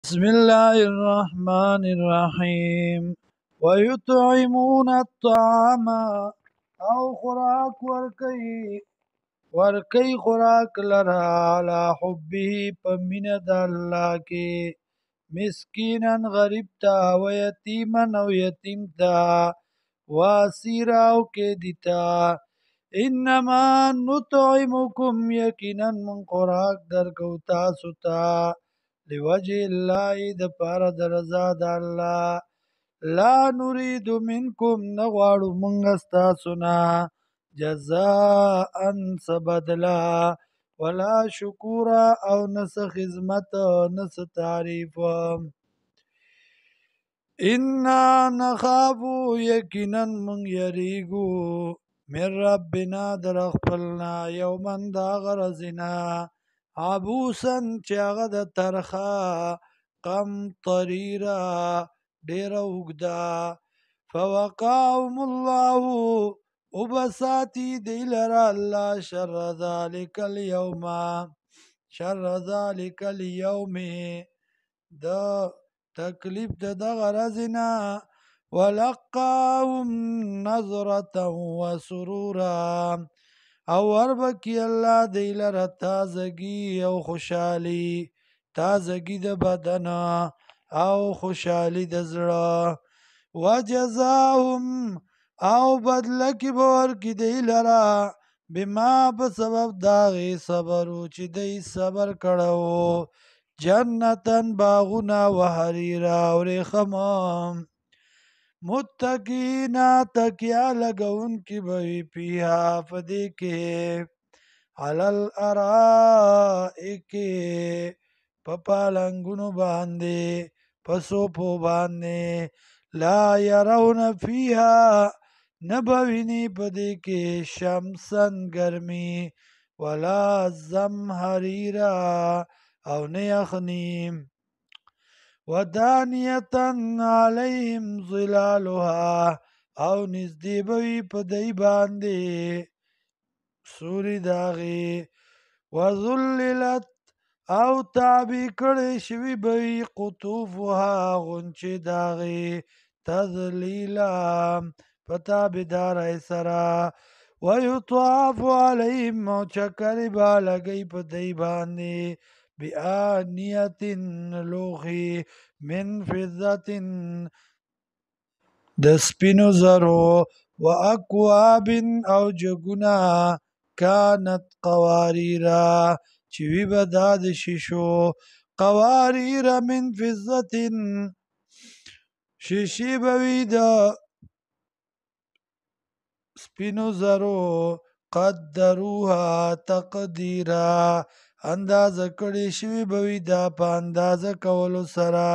بسم الله الرحمن الرحيم ويطعمون الطعام او خوراک ورکی خوراک لرا علی حبه پمین د الله کې مسکینا غریب تا و یتیما او یتیم تا واسیرا او کې دیتا انما نطعمکم یقینا من خوراک درکو تاسو ته لوجه الله د پاره د رضا د الله لا نريد منکم نغواړو مونږ ستاسو نه جزاء سبدلا ولا شکورا او نس خدمت نس تعریف انا نخافو یقینا من یریگو من ربنا در خپلنا یومن دا غرزنا عبوسن چاغه د ترخا قم طریرا ډیر اوږدا فوقاهم الله وبساتی دی لرا الله شر ذلک اليوم د تکلیف د دغه ورځې ولقاهم نظرة وسرورا او وربکی الله دی لره تازگی او خوشحالی تازگی د بدن او خوشحالی د زړه وجزاهم او بدلکی بور کی دی لره بما په سبب داغی صبرو چې دی صبر کړو جنتن باغونا و حریرا و ریخمام متقینا تکیا لگون کی بوی پیها فدی کے علل ارائکی پپالنگونو باندے پسوپو باندے لا یرون فیها نبوینی پدی کے شمسن گرمی ولا زمحریرا او نیخنیم ودانیتن علیهم ظلالها او نزدی بوی په دی باندې سوری داغی وذللت او تابی کړی شوی بوی قطوفها غنچی داغی تذلیلا پتا بدار سرا ویطاف علیهم او چکری با لگی په دی باندې بآنیت لوخی من فضت د سپینو زرو و اکواب او جگونا کانت قواریرا چوی بدا د شیشو قواریر من فضت شیشی بوی د سپینو زرو قدروها تقدیرا اندازه کړی شوی بوی دا په اندازه کولو سره